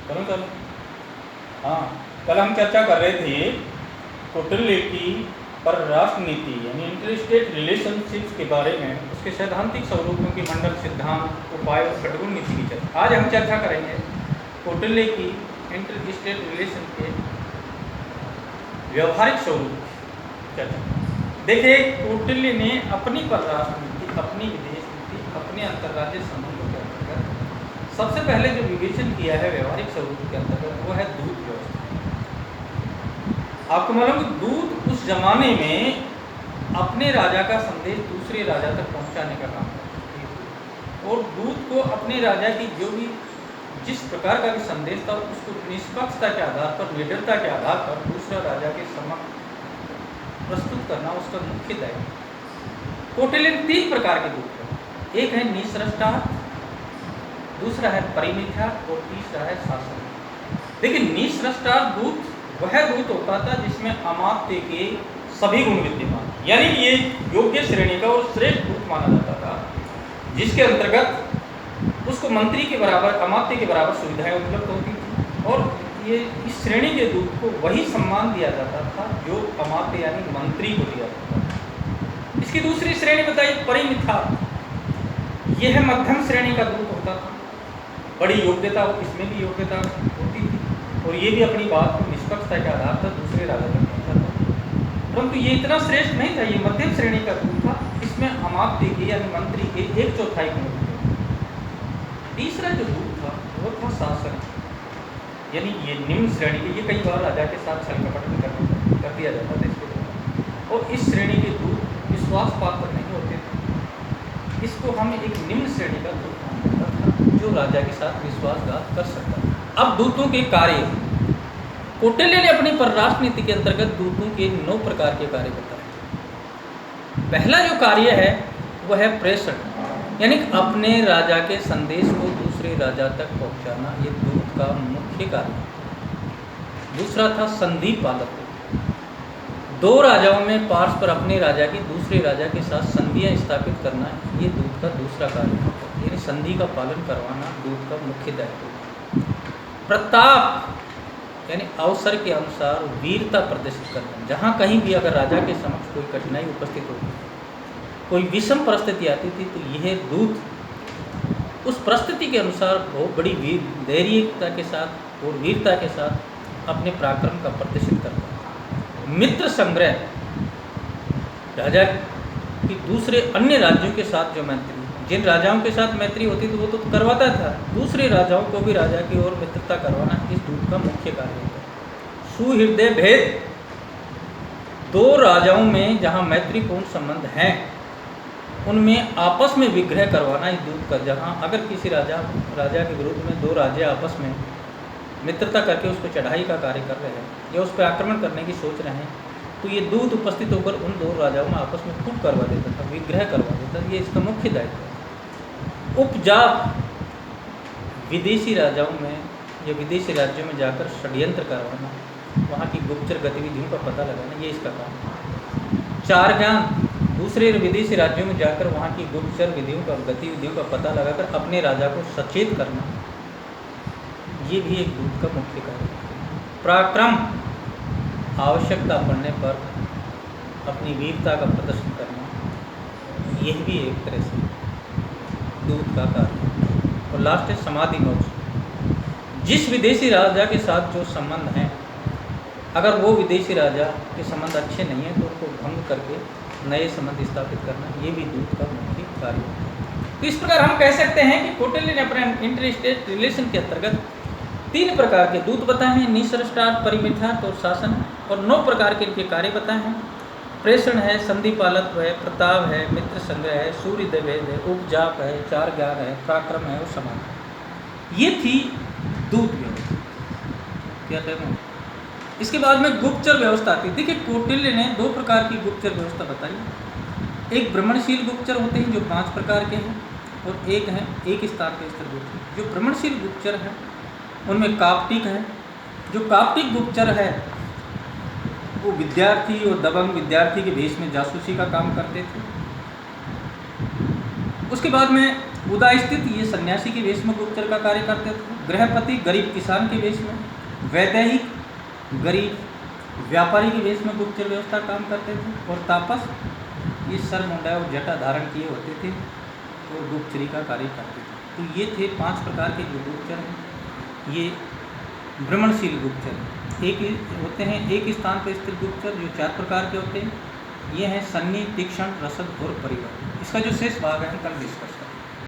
करूँ कल? हाँ, कल हम चर्चा कर रहे थे कौटिल्य की परराष्ट्र नीति यानी इंटर स्टेट रिलेशनशिप्स के बारे में, उसके सैद्धांतिक स्वरूपों की मंडल सिद्धांत, उपाय और खट्टगुण नीति की चर्चा। आज हम चर्चा करेंगे कौटिल्य की इंटर स्टेट रिलेशन के व्यवहारिक स्वरूप चर्चा। देखिए, कौटिल्य ने अपनी परराष्ट्र नीति, अपनी विदेश नीति, अपने अंतर्राज्यीय संबंधों के अंतर्गत सबसे पहले जो विवेचन किया है व्यवहारिक स्वरूप के अंतर्गत, वो है दूत व्यवस्था। आपको मालूम कि दूत उस जमाने में अपने राजा का संदेश दूसरे राजा तक पहुंचाने का काम करते थे, और दूत को अपने राजा की जो भी जिस प्रकार का भी संदेश था उसको निष्पक्षता के आधार पर, निडरता के आधार पर दूसरा राजा के समक्ष प्रस्तुत करना उसका मुख्य दायित्व। कौटिल्य में 3 प्रकार के दूत हैं। एक है निसृष्टा, दूसरा है परिमिथ्या और तीसरा है शासन। देखिए, निसृष्टा दूत वह दूत होता था जिसमें अमात्य के सभी गुण विद्यमान, यानी ये योग्य श्रेणी का और श्रेष्ठ दूत माना जाता था, जिसके अंतर्गत उसको मंत्री के बराबर, अमात्य के बराबर सुविधाएं उपलब्ध होती थी, और ये इस श्रेणी के दूत को वही सम्मान दिया जाता था जो अमात्य यानी मंत्री को दिया जाता था। इसकी दूसरी श्रेणी बताई परिमिथा। यह है मध्यम श्रेणी का दूत होता था, बड़ी योग्यता, इसमें भी योग्यता होती थी, और ये भी अपनी बात को निष्पक्षता के आधार पर दूसरे राजा तक पहुंचाता था। परंतु ये इतना श्रेष्ठ नहीं था, ये मध्यम श्रेणी का दूत था, इसमें अमात्य के यानी मंत्री के 1/4 गुण होते थे। तीसरा जो दूत था वो था शासन, यानी ये निम्न श्रेणी के, ये कई बार राजा के साथ छल कपट कर दिया जाता था इसके द्वारा, और इस श्रेणी के दूत विश्वास पात्र नहीं होते थे। इसको हम एक निम्न श्रेणी का दूत माना जाता था जो राजा के साथ विश्वासघात कर सकता था। अब दूतों के कार्य, कौटिल्य ने अपनी परराष्ट्र नीति के अंतर्गत दूतों के 9 प्रकार के कार्य बताए। पहला जो कार्य है वह है प्रेषण, यानी अपने राजा के संदेश को दूसरे राजा तक पहुंचाना, ये दूत का मुख्य कार्य। दूसरा था संधि पालक, 2 राजाओं में पारस्पर अपने राजा की दूसरे राजा के साथ संधियां स्थापित करना, ये दूत का दूसरा कार्य है, यानी संधि का पालन करवाना दूत का मुख्य दायित्व। प्रताप, यानी अवसर के अनुसार वीरता प्रदर्शित करना, जहाँ कहीं भी अगर राजा के समक्ष कोई कठिनाई उपस्थित होती, कोई विषम परिस्थिति आती थी, तो यह दूत उस परिस्थिति के अनुसार बहुत बड़ी धैर्यता के साथ और वीरता के साथ अपने पराक्रम का प्रदर्शित करता। मित्र संग्रह, राजा की दूसरे अन्य राज्यों के साथ जो मैत्री, जिन राजाओं के साथ मैत्री होती थी वो तो करवाता था, दूसरे राजाओं को भी राजा की ओर मित्रता करवाना इस दूत का मुख्य कार्य होता है। सुहृदय भेद, 2 राजाओं में जहाँ मैत्रीपूर्ण संबंध हैं उनमें आपस में विग्रह करवाना इस दूत का, जहाँ अगर किसी राजा के विरुद्ध में 2 राजे आपस में मित्रता करके उसको चढ़ाई का कार्य कर रहे हैं या उस पर आक्रमण करने की सोच रहे हैं, तो ये दूत उपस्थित होकर उन 2 राजाओं में आपस में फूट करवा देता था, विग्रह करवा देता था, ये इसका मुख्य दायित्व है। उपजाप, विदेशी राजाओं में या विदेशी राज्यों में जाकर षड्यंत्र करवाना, वहाँ की गुप्तचर गतिविधियों का पता लगाना, ये इसका काम है। चार ज्ञान, दूसरे विदेशी राज्यों में जाकर वहाँ की गुप्तचर गतिविधियों का पता लगाकर अपने राजा को सचेत करना, ये भी एक दूत का मुख्य कार्य है। पराक्रम, आवश्यकता पड़ने पर अपनी वीरता का प्रदर्शन करना, यह भी एक तरह से दूत का कार्य है। और लास्ट है समाधि मोक्ष, जिस विदेशी राजा के साथ जो संबंध हैं, अगर वो विदेशी राजा के संबंध अच्छे नहीं हैं तो उनको भंग करके नए संबंध स्थापित करना, ये भी दूत का मुख्य कार्य है। तो इस प्रकार हम कह सकते हैं कि कौटिल्य ने अपने इंटर स्टेट रिलेशन के अंतर्गत 3 प्रकार के दूत बताए हैं, निसृष्टा, परिमिथ्यार्थ और शासन, और 9 प्रकार के इनके कार्य बताए हैं। प्रेषण है, संधि पालत्व है, प्रताप है, मित्र संग्रह है, सूर्य भेद है, उपजाप है, 4 ज्ञान है, पराक्रम है और समान। ये थी दूत व्यवस्था। क्या कहते हैं? इसके बाद में गुप्तचर व्यवस्था आती है। देखिए, कौटिल्य ने 2 प्रकार की गुप्तचर व्यवस्था बताई। एक भ्रमणशील गुप्तचर होते हैं जो 5 प्रकार के हैं, और एक है एक स्थान के स्तर गुप्तचर। जो भ्रमणशील गुप्तचर है उनमें काप्टिक है। जो काप्टिक गुप्तचर है वो विद्यार्थी और दबंग विद्यार्थी के भेष में जासूसी का काम करते थे। उसके बाद में उदास्थित ये सन्यासी के वेश में गुप्तचर का कार्य करते थे। गृहपति गरीब किसान के वेश में, वैदेहिक गरीब व्यापारी के वेश में गुप्तचर व्यवस्था काम करते थे। और तापस ये सर मुंडा और जटा धारण किए होते थे और गुप्तचरी का कार्य करते थे। तो ये थे 5 प्रकार के जो गुप्तचर हैं। ये भ्रमणशील गुप्तचर एक होते हैं, एक स्थान पर स्थित गुप्तचर जो 4 प्रकार के होते हैं। ये हैं सन्नी, तीक्ष्ण, रसद और परिवर्तन। इसका जो शेष भाग है हम कल डिस्कस करेंगे।